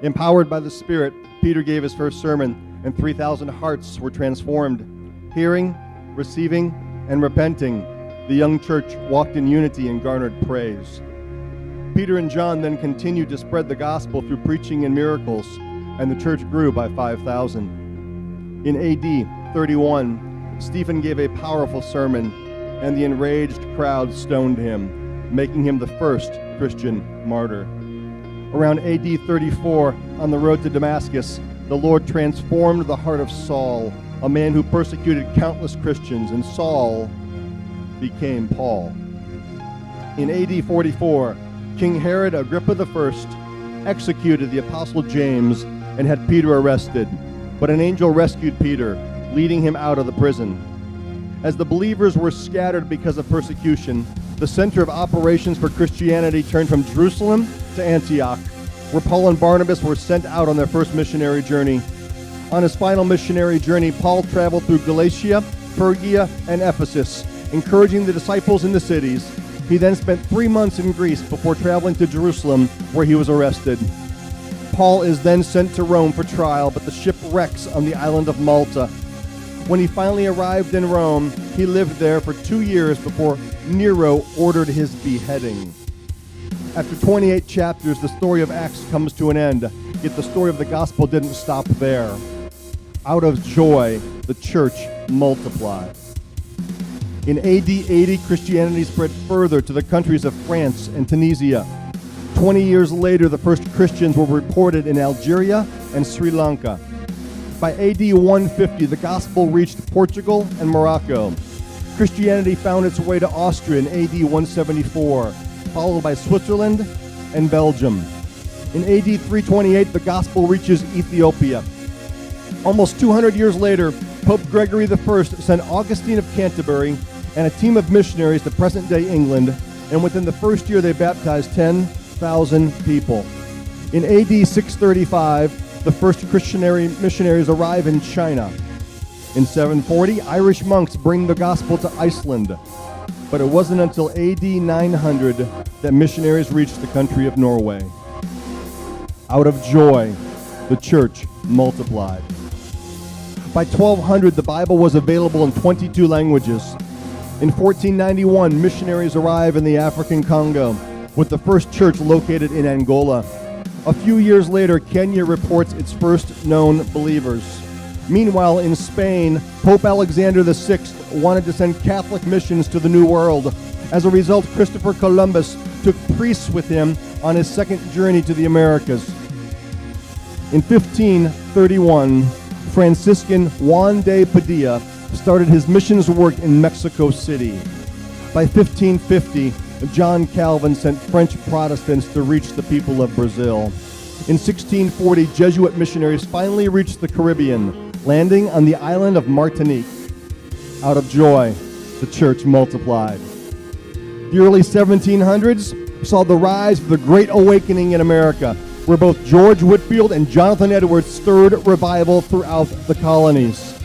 Empowered by the Spirit, Peter gave his first sermon, and 3,000 hearts were transformed. Hearing, receiving, and repenting, the young church walked in unity and garnered praise. Peter and John then continued to spread the gospel through preaching and miracles, and the church grew by 5,000. In AD 31, Stephen gave a powerful sermon, and the enraged crowd stoned him, making him the first Christian martyr. Around AD 34, on the road to Damascus, the Lord transformed the heart of Saul, a man who persecuted countless Christians, and Saul became Paul. In AD 44, King Herod Agrippa I executed the Apostle James and had Peter arrested, but an angel rescued Peter, leading him out of the prison. As the believers were scattered because of persecution, the center of operations for Christianity turned from Jerusalem to Antioch, where Paul and Barnabas were sent out on their first missionary journey. On his final missionary journey, Paul traveled through Galatia, Phrygia, and Ephesus, encouraging the disciples in the cities. He then spent 3 months in Greece before traveling to Jerusalem, where he was arrested. Paul is then sent to Rome for trial, but the ship wrecks on the island of Malta. When he finally arrived in Rome, he lived there for 2 years before Nero ordered his beheading. After 28 chapters, the story of Acts comes to an end, yet the story of the gospel didn't stop there. Out of joy, the church multiplied. In AD 80, Christianity spread further to the countries of France and Tunisia. 20 years later, the first Christians were reported in Algeria and Sri Lanka. By AD 150, the gospel reached Portugal and Morocco. Christianity found its way to Austria in AD 174. Followed by Switzerland and Belgium. In AD 328, the gospel reaches Ethiopia. Almost 200 years later, Pope Gregory I sent Augustine of Canterbury and a team of missionaries to present-day England, and within the first year they baptized 10,000 people. In AD 635, the first Christian missionaries arrive in China. In 740, Irish monks bring the gospel to Iceland. But it wasn't until AD 900 that missionaries reached the country of Norway. Out of joy, the church multiplied. By 1200, the Bible was available in 22 languages. In 1491, missionaries arrive in the African Congo, with the first church located in Angola. A few years later, Kenya reports its first known believers. Meanwhile, in Spain, Pope Alexander VI wanted to send Catholic missions to the New World. As a result, Christopher Columbus took priests with him on his second journey to the Americas. In 1531, Franciscan Juan de Padilla started his missions work in Mexico City. By 1550, John Calvin sent French Protestants to reach the people of Brazil. In 1640, Jesuit missionaries finally reached the Caribbean, landing on the island of Martinique. Out of joy, the church multiplied. The early 1700s saw the rise of the Great Awakening in America, where both George Whitefield and Jonathan Edwards stirred revival throughout the colonies.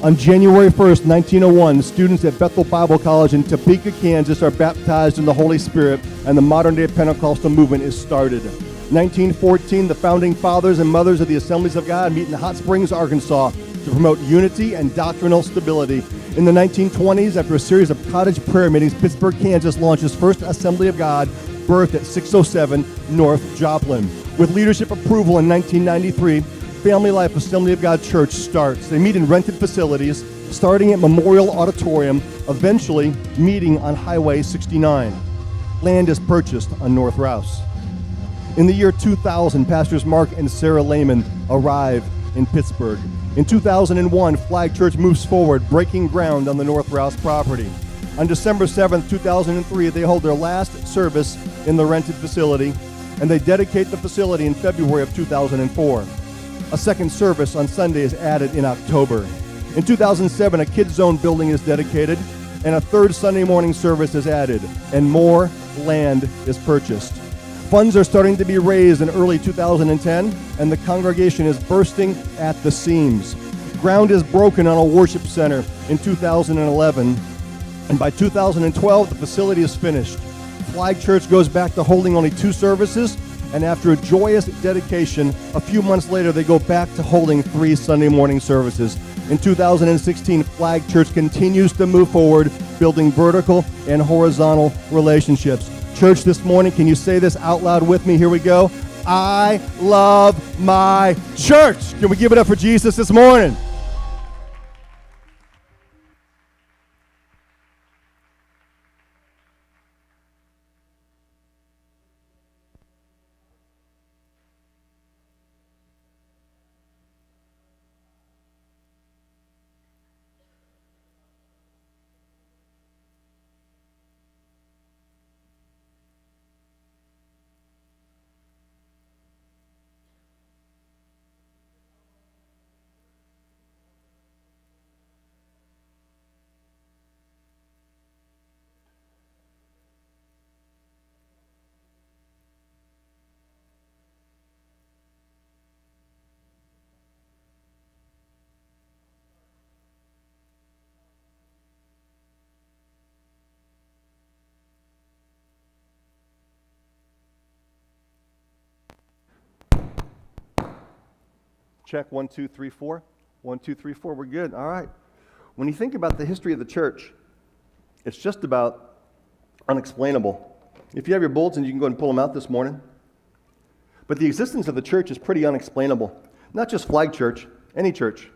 On January 1st, 1901, students at Bethel Bible College in Topeka, Kansas are baptized in the Holy Spirit, and the modern-day Pentecostal movement is started. 1914, the founding fathers and mothers of the Assemblies of God meet in Hot Springs, Arkansas, to promote unity and doctrinal stability. In the 1920s, after a series of cottage prayer meetings, Pittsburgh, Kansas launches First Assembly of God, birthed at 607 North Joplin. With leadership approval in 1993, Family Life Assembly of God Church starts. They meet in rented facilities, starting at Memorial Auditorium, eventually meeting on Highway 69. Land is purchased on North Rouse. In the year 2000, Pastors Mark and Sarah Lehman arrive in Pittsburgh. In 2001, Flag Church moves forward, breaking ground on the North Rouse property. On December 7th, 2003, they hold their last service in the rented facility, and they dedicate the facility in February of 2004. A second service on Sunday is added in October. In 2007, a Kids Zone building is dedicated, and a third Sunday morning service is added, and more land is purchased. Funds are starting to be raised in early 2010, and the congregation is bursting at the seams. Ground is broken on a worship center in 2011, and by 2012, the facility is finished. Flag Church goes back to holding only 2 services, And after a joyous dedication, a few months later, they go back to holding 3 Sunday morning services. In 2016, Flag Church continues to move forward, building vertical and horizontal relationships. Church, this morning, can you say this out loud with me? Here we go. I love my church. Can we give it up for Jesus this morning? Check 1, 2, 3, 4. 1, 2, 3, 4. We're good. All right. When you think about the history of the church, it's just about unexplainable. If you have your bulletins, you can go ahead and pull them out this morning. But the existence of the church is pretty unexplainable. Not just Flag Church, any church.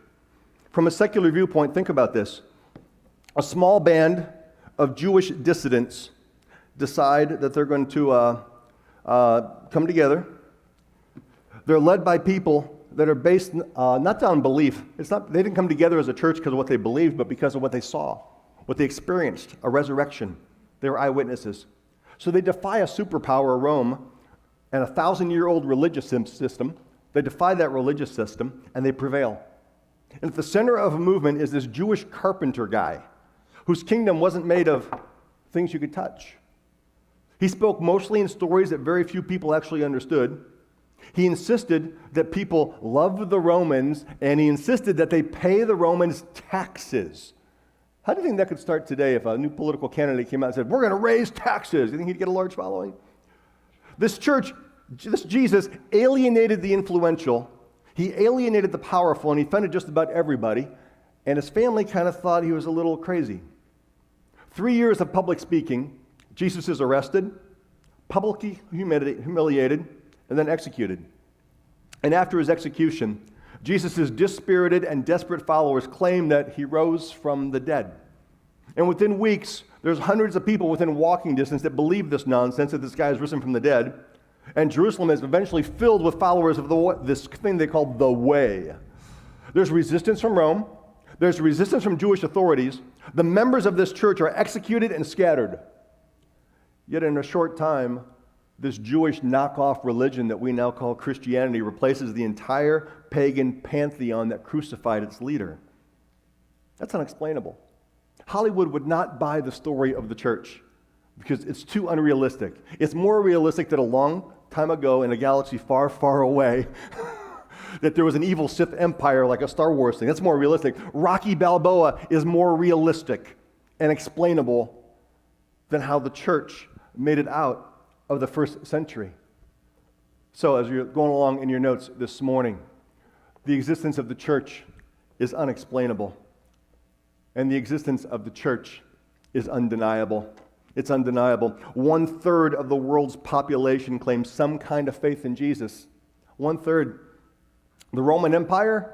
From a secular viewpoint, think about this. A small band of Jewish dissidents decide that they're going to come together. They're led by people that are based not on belief. They didn't come together as a church because of what they believed, but because of what they saw, what they experienced, a resurrection. They were eyewitnesses. So they defy a superpower, Rome, and a 1,000-year-old religious system. They defy that religious system, and they prevail. And at the center of a movement is this Jewish carpenter guy, whose kingdom wasn't made of things you could touch. He spoke mostly in stories that very few people actually understood. He insisted that people love the Romans, and he insisted that they pay the Romans taxes. How do you think that could start today if a new political candidate came out and said, we're going to raise taxes? Do you think he'd get a large following? This church, this Jesus, alienated the influential. He alienated the powerful, and he offended just about everybody. And his family kind of thought he was a little crazy. 3 years of public speaking, Jesus is arrested, publicly humiliated, and then executed. And after his execution, Jesus' dispirited and desperate followers claim that he rose from the dead. And within weeks, there's hundreds of people within walking distance that believe this nonsense, that this guy has risen from the dead. And Jerusalem is eventually filled with followers of this thing they call the Way. There's resistance from Rome. There's resistance from Jewish authorities. The members of this church are executed and scattered. Yet in a short time, this Jewish knockoff religion that we now call Christianity replaces the entire pagan pantheon that crucified its leader. That's unexplainable. Hollywood would not buy the story of the church because it's too unrealistic. It's more realistic that a long time ago in a galaxy far, far away that there was an evil Sith empire like a Star Wars thing. That's more realistic. Rocky Balboa is more realistic and explainable than how the church made it out of the first century. So as you're going along in your notes this morning, the existence of the church is unexplainable. And the existence of the church is undeniable. It's undeniable. 1/3 of the world's population claims some kind of faith in Jesus. 1/3. The Roman Empire,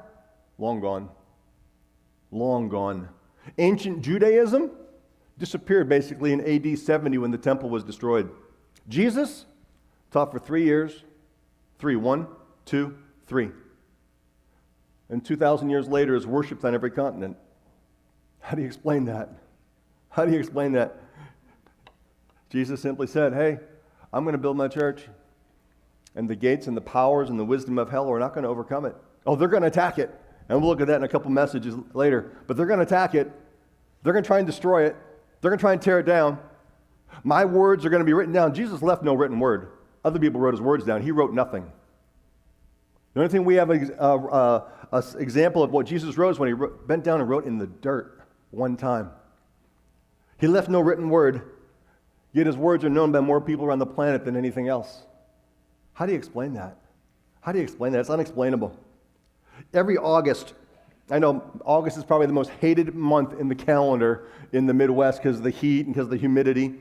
long gone. Long gone. Ancient Judaism disappeared basically in AD 70 when the temple was destroyed. Jesus taught for 3 years. 1, 2, 3. And 2,000 years later is worshipped on every continent. How do you explain that? How do you explain that? Jesus simply said, hey, I'm going to build my church, and the gates and the powers and the wisdom of hell are not going to overcome it. Oh, they're going to attack it. And we'll look at that in a couple messages later. But they're going to attack it. They're going to try and destroy it. They're going to try and tear it down. My words are going to be written down. Jesus left no written word. Other people wrote his words down. He wrote nothing. The only thing we have an example of what Jesus wrote is when he bent down and wrote in the dirt one time. He left no written word, yet his words are known by more people around the planet than anything else. How do you explain that? How do you explain that? It's unexplainable. Every August, I know August is probably the most hated month in the calendar in the Midwest because of the heat and because of the humidity.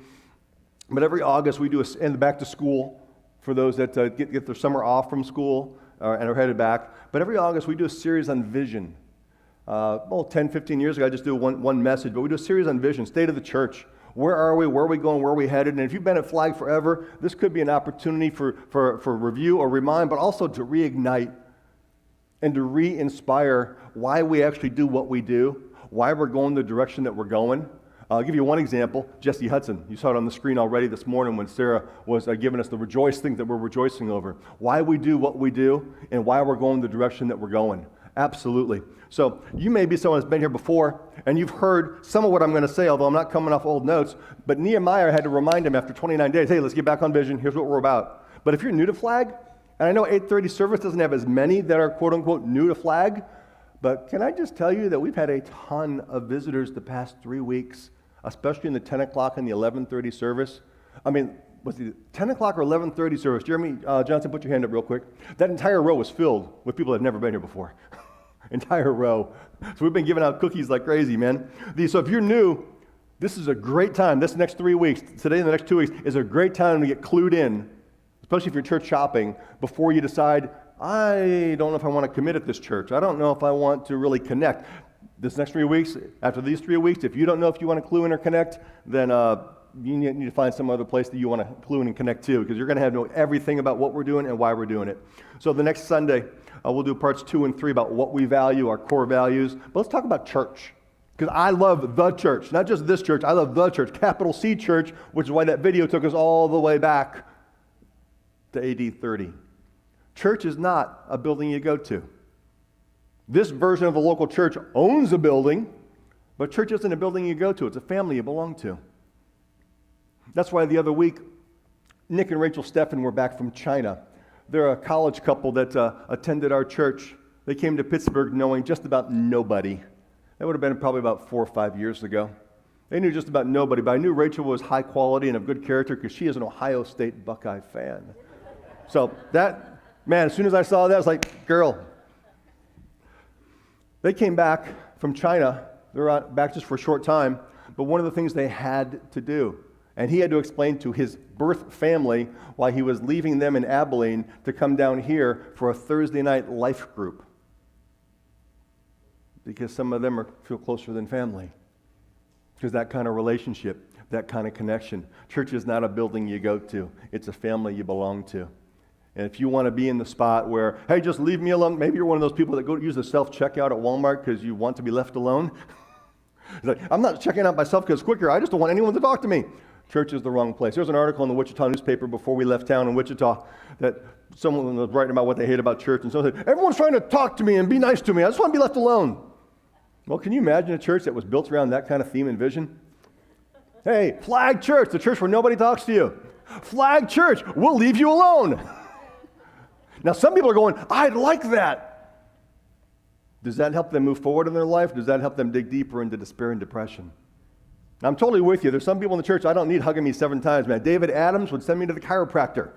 But every August we do and back to school for those that get their summer off from school and are headed back. But every August we do a series on vision. 10, 15 years ago I just did one message, but we do a series on vision, state of the church. Where are we? Where are we going? Where are we headed? And if you've been at Flag forever, this could be an opportunity for review or remind, but also to reignite and to re-inspire why we actually do what we do, why we're going the direction that we're going. I'll give you one example. Jesse Hudson. You saw it on the screen already this morning when Sarah was giving us the rejoice thing that we're rejoicing over. Why we do what we do and why we're going the direction that we're going. Absolutely. So you may be someone that's been here before, and you've heard some of what I'm going to say, although I'm not coming off old notes. But Nehemiah had to remind him after 29 days, hey, let's get back on vision. Here's what we're about. But if you're new to Flag, and I know 8:30 service doesn't have as many that are quote-unquote new to Flag, but can I just tell you that we've had a ton of visitors the past 3 weeks, especially in the 10 o'clock and the 11:30 service. I mean, was it 10 o'clock or 11:30 service? Jeremy Johnson, put your hand up real quick. That entire row was filled with people that have never been here before. Entire row. So we've been giving out cookies like crazy, man. So if you're new, this is a great time. This next 3 weeks, today and the next 2 weeks, is a great time to get clued in, especially if you're church shopping, before you decide, I don't know if I want to commit at this church. I don't know if I want to really connect. This next 3 weeks, after these 3 weeks, if you don't know if you want to clue in or connect, then you need to find some other place that you want to clue in and connect to, because you're going to have to know everything about what we're doing and why we're doing it. So the next Sunday, we'll do parts 2 and 3 about what we value, our core values. But let's talk about church, because I love the church, not just this church. I love the church, capital C church, which is why that video took us all the way back to AD 30. Church is not a building you go to. This version of a local church owns a building, but church isn't a building you go to. It's a family you belong to. That's why the other week, Nick and Rachel Steffen were back from China. They're a college couple that attended our church. They came to Pittsburgh knowing just about nobody. That would have been probably about 4 or 5 years ago. They knew just about nobody, but I knew Rachel was high quality and of good character because she is an Ohio State Buckeye fan. So that, man, as soon as I saw that, I was like, girl. They came back from China. They were back just for a short time, but one of the things they had to do, and he had to explain to his birth family why he was leaving them in Abilene to come down here for a Thursday night life group. Because some of them feel closer than family. Because that kind of relationship, that kind of connection. Church is not a building you go to. It's a family you belong to. And if you want to be in the spot where, hey, just leave me alone. Maybe you're one of those people that go use the self-checkout at Walmart because you want to be left alone. It's like, I'm not checking out myself because it's quicker. I just don't want anyone to talk to me. Church is the wrong place. There was an article in the Wichita newspaper before we left town in Wichita that someone was writing about what they hate about church, and someone said, everyone's trying to talk to me and be nice to me. I just want to be left alone. Well, can you imagine a church that was built around that kind of theme and vision? Hey, Flag Church, the church where nobody talks to you. Flag Church, we'll leave you alone. Now, some people are going, I'd like that. Does that help them move forward in their life? Does that help them dig deeper into despair and depression? I'm totally with you. There's some people in the church, I don't need hugging me 7 times, man. David Adams would send me to the chiropractor.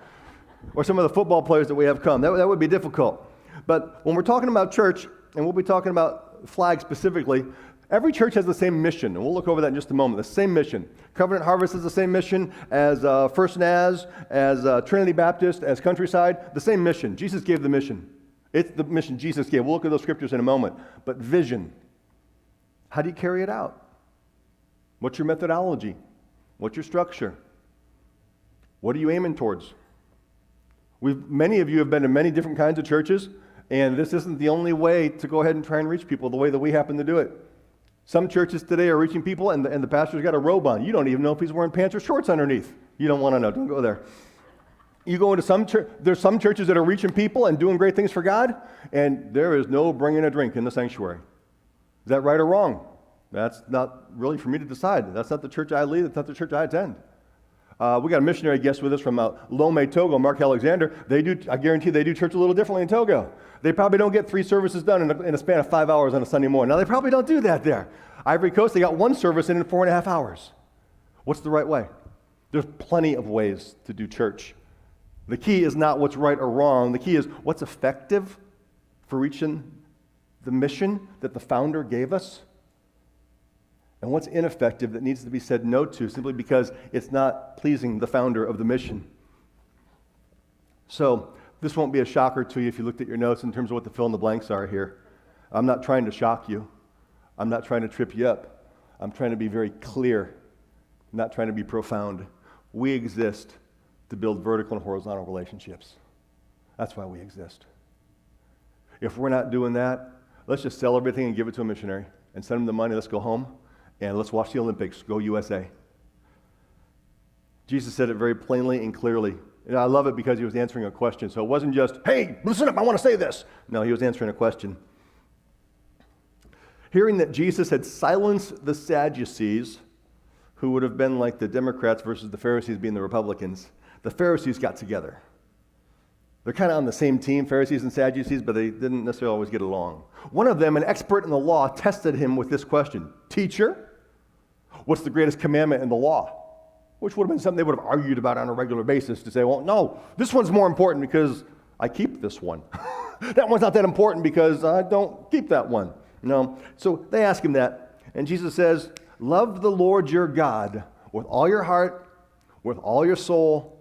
Or some of the football players that we have come. That would be difficult. But when we're talking about church, and we'll be talking about Flag specifically, every church has the same mission. And we'll look over that in just a moment. The same mission. Covenant Harvest is the same mission as First Naz, as Trinity Baptist, as Countryside. The same mission. Jesus gave the mission. It's the mission Jesus gave. We'll look at those scriptures in a moment. But vision. How do you carry it out? What's your methodology? What's your structure? What are you aiming towards? Many of you have been to many different kinds of churches, and this isn't the only way to go ahead and try and reach people the way that we happen to do it. Some churches today are reaching people, and the pastor's got a robe on. You don't even know if he's wearing pants or shorts underneath. You don't want to know. Don't go there. You go into some church. There's some churches that are reaching people and doing great things for God, and there is no bringing a drink in the sanctuary. Is that right or wrong? That's not really for me to decide. That's not the church I lead. That's not the church I attend. We got a missionary guest with us from Lome, Togo, Mark Alexander. I guarantee they do church a little differently in Togo. They probably don't get 3 services done in a span of 5 hours on a Sunday morning. Now, they probably don't do that there. Ivory Coast, they got 1 service in 4.5 hours. What's the right way? There's plenty of ways to do church. The key is not what's right or wrong. The key is what's effective for reaching the mission that the founder gave us, and what's ineffective that needs to be said no to simply because it's not pleasing the founder of the mission. So this won't be a shocker to you if you looked at your notes in terms of what the fill in the blanks are here. I'm not trying to shock you. I'm not trying to trip you up. I'm trying to be very clear, not trying to be profound. We exist to build vertical and horizontal relationships. That's why we exist. If we're not doing that, let's just sell everything and give it to a missionary and send them the money. Let's go home and let's watch the Olympics. Go USA. Jesus said it very plainly and clearly. And I love it because he was answering a question. So it wasn't just, hey, listen up, I want to say this. No, he was answering a question. Hearing that Jesus had silenced the Sadducees, who would have been like the Democrats versus the Pharisees being the Republicans, the Pharisees got together. They're kind of on the same team, Pharisees and Sadducees, but they didn't necessarily always get along. One of them, an expert in the law, tested him with this question: Teacher, what's the greatest commandment in the law? Which would have been something they would have argued about on a regular basis to say, well, no, this one's more important because I keep this one. That one's not that important because I don't keep that one. No. So they ask him that, and Jesus says, love the Lord your God with all your heart, with all your soul,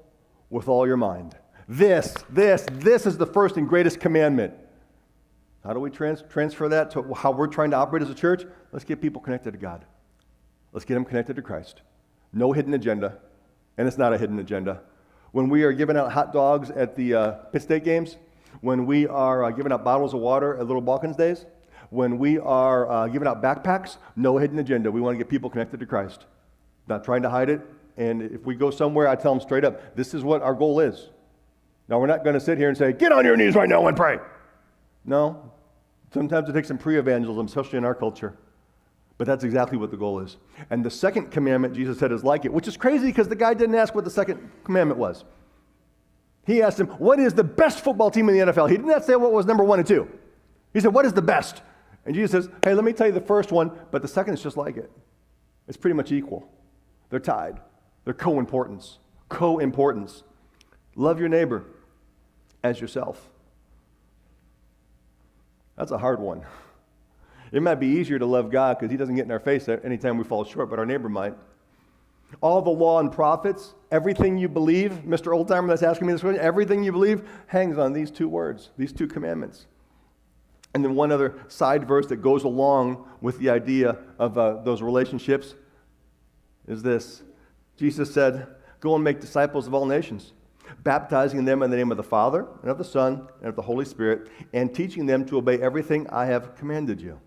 with all your mind. This is the first and greatest commandment. How do we transfer that to how we're trying to operate as a church? Let's get people connected to God. Let's get them connected to Christ. No hidden agenda, and it's not a hidden agenda. When we are giving out hot dogs at the Pitt State games, when we are giving out bottles of water at Little Balkans Days, when we are giving out backpacks, no hidden agenda. We want to get people connected to Christ. Not trying to hide it, and if we go somewhere, I tell them straight up, this is what our goal is. Now, we're not going to sit here and say, get on your knees right now and pray. No. Sometimes it takes some pre-evangelism, especially in our culture. But that's exactly what the goal is. And the second commandment, Jesus said, is like it, which is crazy because the guy didn't ask what the second commandment was. He asked him, what is the best football team in the NFL? He did not say what was number 1 and 2. He said, what is the best? And Jesus says, hey, let me tell you the first one, but the second is just like it. It's pretty much equal. They're tied. They're co-importance. Co-importance. Love your neighbor as yourself. That's a hard one. It might be easier to love God because he doesn't get in our face anytime we fall short, but our neighbor might. All the law and prophets, everything you believe, Mr. Oldtimer that's asking me this question, everything you believe hangs on these 2 words, these 2 commandments. And then one other side verse that goes along with the idea of those relationships is this. Jesus said, go and make disciples of all nations, baptizing them in the name of the Father and of the Son and of the Holy Spirit, and teaching them to obey everything I have commanded you.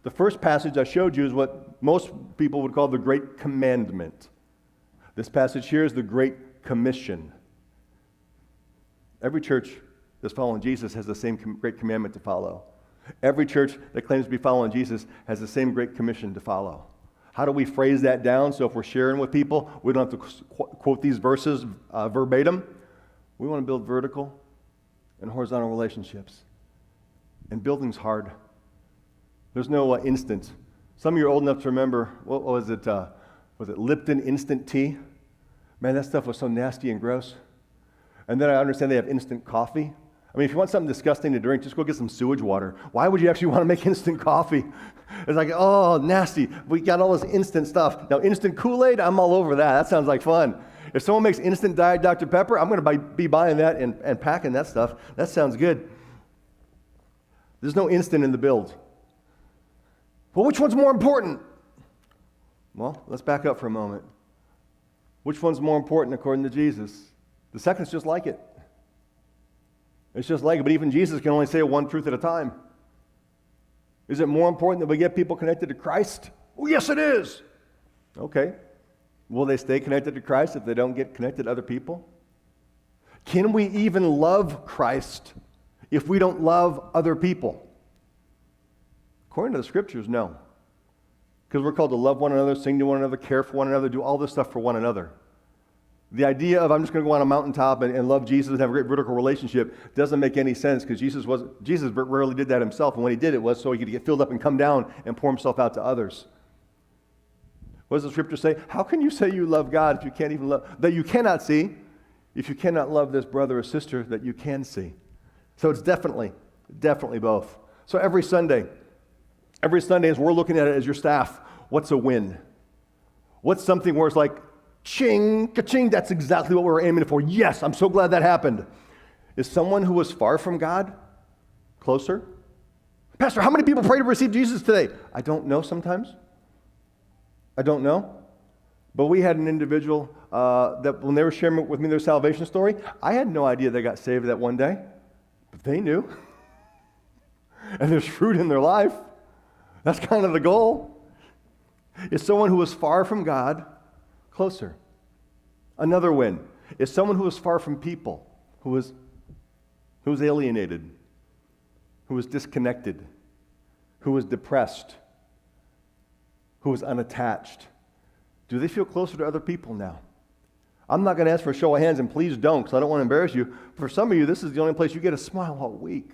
The first passage I showed you is what most people would call the Great Commandment. This passage here is the Great Commission. Every church that's following Jesus has the same Great Commandment to follow. Every church that claims to be following Jesus has the same Great Commission to follow. How do we phrase that down so if we're sharing with people, we don't have to quote these verses verbatim? We want to build vertical and horizontal relationships. And building's hard. There's no instant. Some of you are old enough to remember, what was it? Was it Lipton Instant Tea? Man, that stuff was so nasty and gross. And then I understand they have instant coffee. I mean, if you want something disgusting to drink, just go get some sewage water. Why would you actually want to make instant coffee? It's like, oh, nasty. We got all this instant stuff. Now, instant Kool-Aid, I'm all over that. That sounds like fun. If someone makes instant Diet Dr. Pepper, I'm going to be buying that and packing that stuff. That sounds good. There's no instant in the build. Well, which one's more important? Well, let's back up for a moment. Which one's more important according to Jesus? The second's just like it. It's just like it, but even Jesus can only say one truth at a time. Is it more important that we get people connected to Christ? Oh, yes, it is. Okay. Will they stay connected to Christ if they don't get connected to other people? Can we even love Christ if we don't love other people? According to the Scriptures, no. Because we're called to love one another, sing to one another, care for one another, do all this stuff for one another. The idea of I'm just going to go on a mountaintop and love Jesus and have a great vertical relationship doesn't make any sense because Jesus rarely did that himself, and when he did it was so he could get filled up and come down and pour himself out to others. What does the Scripture say? How can you say you love God if you can't even love that you cannot see? if you cannot love this brother or sister that you can see? So it's definitely both. So every Sunday as we're looking at it as your staff, what's a win? What's something where it's like, ching, ka-ching, that's exactly what we're aiming for. Yes, I'm so glad that happened. Is someone who was far from God closer? Pastor, how many people pray to receive Jesus today? I don't know sometimes. I don't know. But we had an individual that when they were sharing with me their salvation story, I had no idea they got saved that one day. But they knew. And there's fruit in their life. That's kind of the goal. Is someone who was far from God closer? Another win is someone who was far from people, who was alienated, who was disconnected, who was depressed, who was unattached. Do they feel closer to other people now? I'm not going to ask for a show of hands, and please don't, because I don't want to embarrass you. For some of you, this is the only place you get a smile all week.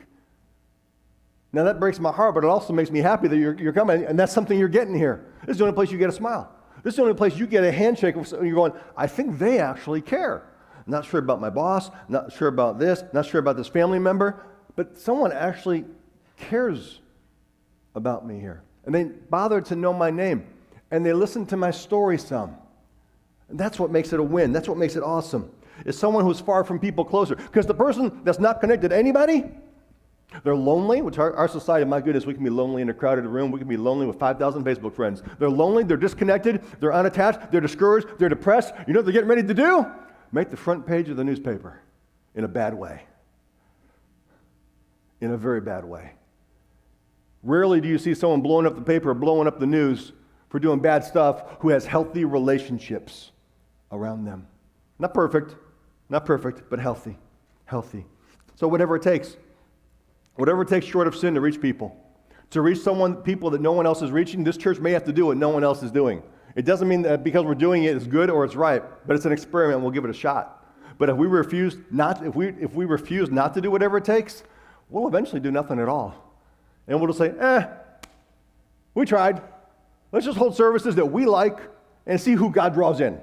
Now, that breaks my heart, but it also makes me happy that you're coming, and that's something you're getting here. This is the only place you get a smile. This is the only place you get a handshake, and you're going, I think they actually care. Not sure about my boss, not sure about this, not sure about this family member, but someone actually cares about me here. And they bother to know my name, and they listen to my story some. And that's what makes it a win. That's what makes it awesome. Is someone who's far from people closer. Because the person that's not connected to anybody, they're lonely, which our society, my goodness, we can be lonely in a crowded room. We can be lonely with 5,000 Facebook friends. They're lonely, they're disconnected, they're unattached, they're discouraged, they're depressed. You know what they're getting ready to do? Make the front page of the newspaper in a bad way. In a very bad way. Rarely do you see someone blowing up the paper or blowing up the news for doing bad stuff who has healthy relationships around them. Not perfect, but healthy. So whatever it takes short of sin to reach people. To reach people that no one else is reaching, this church may have to do what no one else is doing. It doesn't mean that because we're doing it it's good or it's right, but it's an experiment and we'll give it a shot. But if we refuse not to do whatever it takes, we'll eventually do nothing at all. And we'll just say, we tried. Let's just hold services that we like and see who God draws in. And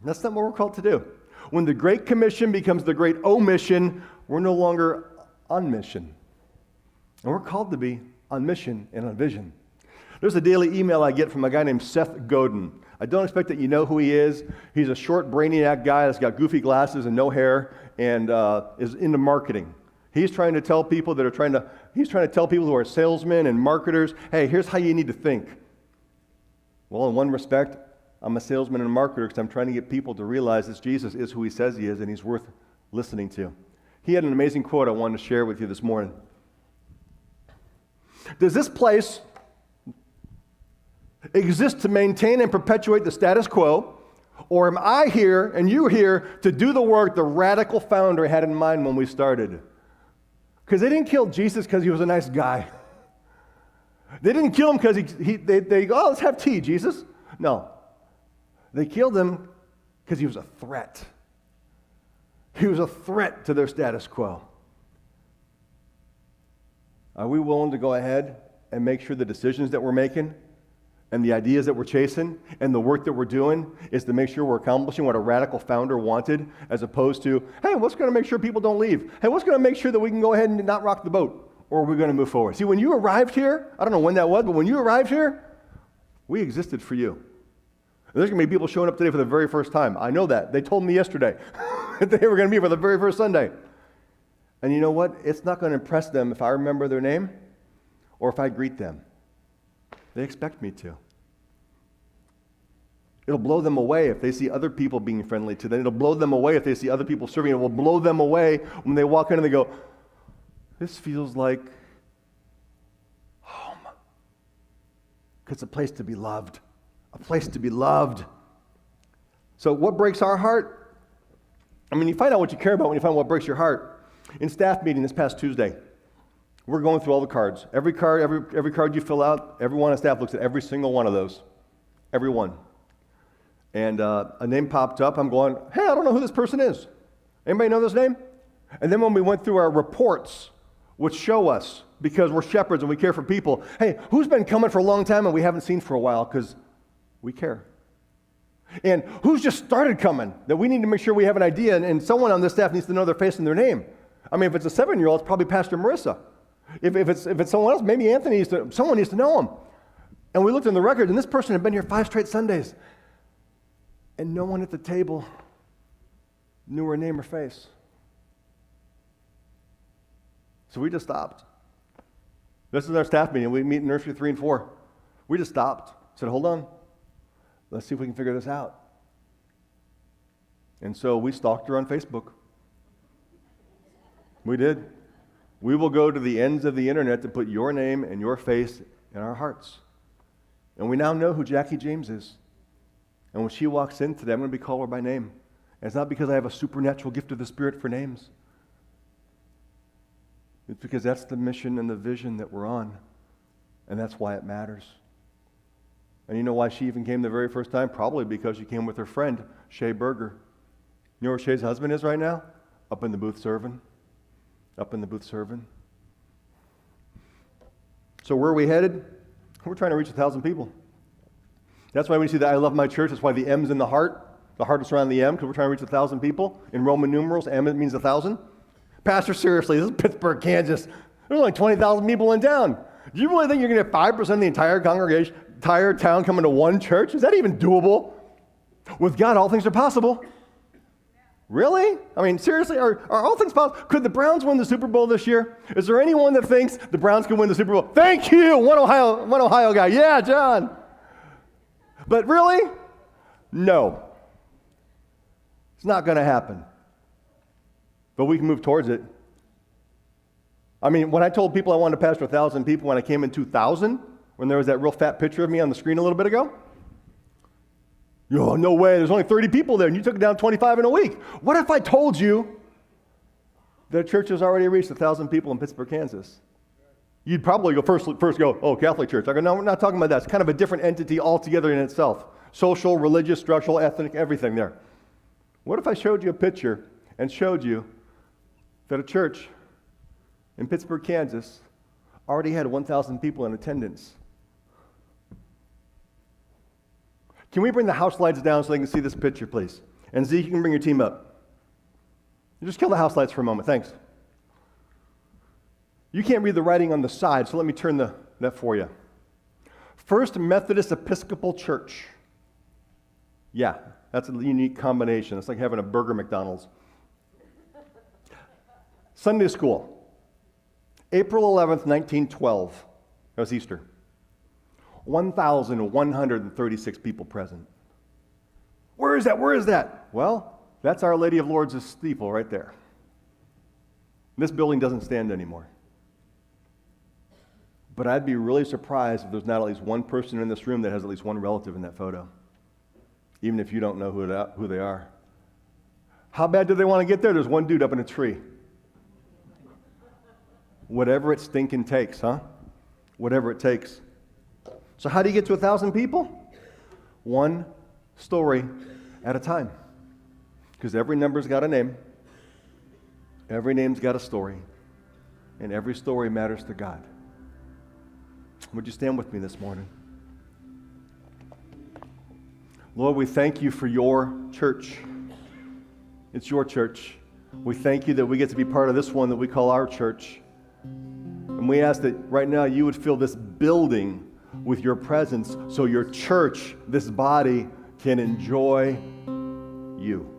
that's not what we're called to do. When the Great Commission becomes the Great Omission, we're no longer on mission. And we're called to be on mission and on vision. There's a daily email I get from a guy named Seth Godin. I don't expect that you know who he is. He's a short, brainiac guy that's got goofy glasses and no hair and is into marketing. He's trying to tell people who are salesmen and marketers, hey, here's how you need to think. Well, in one respect, I'm a salesman and a marketer because I'm trying to get people to realize that Jesus is who he says he is and he's worth listening to. He had an amazing quote I wanted to share with you this morning. Does this place exist to maintain and perpetuate the status quo, or am I here and you here to do the work the radical founder had in mind when we started? Because they didn't kill Jesus because he was a nice guy. They didn't kill him because they go, let's have tea, Jesus. No. They killed him because he was a threat. He was a threat to their status quo. Are we willing to go ahead and make sure the decisions that we're making and the ideas that we're chasing and the work that we're doing is to make sure we're accomplishing what a radical founder wanted, as opposed to, hey, what's going to make sure people don't leave? Hey, what's going to make sure that we can go ahead and not rock the boat? Or are we going to move forward? See, when you arrived here, I don't know when that was, but when you arrived here, we existed for you. And there's going to be people showing up today for the very first time. I know that. They told me yesterday that they were going to be for the very first Sunday. And you know what? It's not going to impress them if I remember their name or if I greet them. They expect me to. It'll blow them away if they see other people being friendly to them. It'll blow them away if they see other people serving. It will blow them away when they walk in and they go, this feels like home. Because it's a place to be loved. A place to be loved. So what breaks our heart? I mean, you find out what you care about when you find what breaks your heart. In staff meeting this past Tuesday, we're going through all the cards. Every card you fill out, everyone on staff looks at every single one of those. Every one. And a name popped up. I'm going, hey, I don't know who this person is. Anybody know this name? And then when we went through our reports, which show us, because we're shepherds and we care for people, hey, who's been coming for a long time and we haven't seen for a while because we care. And who's just started coming that we need to make sure we have an idea, and someone on this staff needs to know their face and their name. I mean, if it's a 7-year-old, it's probably Pastor Marissa. If it's someone else, maybe Anthony someone needs to know him. And we looked in the record, and this person had been here 5 straight Sundays. And no one at the table knew her name or face. So we just stopped. This is our staff meeting. We meet in nursery 3 and 4. We just stopped. Said, hold on. Let's see if we can figure this out. And so we stalked her on Facebook. We did. We will go to the ends of the internet to put your name and your face in our hearts. And we now know who Jackie James is. And when she walks in today, I'm going to be called her by name. And it's not because I have a supernatural gift of the Spirit for names. It's because that's the mission and the vision that we're on. And that's why it matters. And you know why she even came the very first time? Probably because she came with her friend, Shay Berger. You know where Shay's husband is right now? Up in the booth serving. Up in the booth serving. So where are we headed? We're trying to reach 1,000 people. That's why when you see that I love my church, that's why the M's in the heart is around the M, because we're trying to reach 1,000 people. In Roman numerals, M means 1,000. Pastor, seriously, this is Pittsburgh, Kansas. There's only 20,000 people in town. Do you really think you're going to get 5% of the entire congregation, entire town coming to one church? Is that even doable? With God, all things are possible. Really? I mean, seriously, are all things possible? Could the Browns win the Super Bowl this year? Is there anyone that thinks the Browns can win the Super Bowl? Thank you, one Ohio guy. Yeah, John. But really? No. It's not going to happen. But we can move towards it. I mean, when I told people I wanted to pastor 1,000 people when I came in 2000, when there was that real fat picture of me on the screen a little bit ago, oh, no way, there's only 30 people there, and you took it down 25 in a week. What if I told you that a church has already reached 1,000 people in Pittsburgh, Kansas? You'd probably go first go, oh, Catholic Church. I go, no, we're not talking about that. It's kind of a different entity altogether in itself. Social, religious, structural, ethnic, everything there. What if I showed you a picture and showed you that a church in Pittsburgh, Kansas already had 1,000 people in attendance? Can we bring the house lights down so they can see this picture, please? And Zeke, you can bring your team up. Just kill the house lights for a moment. Thanks. You can't read the writing on the side, so let me turn that for you. First Methodist Episcopal Church. Yeah, that's a unique combination. It's like having a burger McDonald's. Sunday school. April 11th, 1912. That was Easter. 1,136 people present. Where is that? Where is that? Well, that's Our Lady of Lourdes' steeple right there. This building doesn't stand anymore. But I'd be really surprised if there's not at least one person in this room that has at least one relative in that photo, even if you don't know who they are. How bad do they want to get there? There's one dude up in a tree. Whatever it stinking takes, huh? Whatever it takes. So how do you get to 1,000 people? One story at a time. Because every number's got a name. Every name's got a story. And every story matters to God. Would you stand with me this morning? Lord, we thank you for your church. It's your church. We thank you that we get to be part of this one that we call our church. And we ask that right now you would fill this building with your presence so your church, this body, can enjoy you.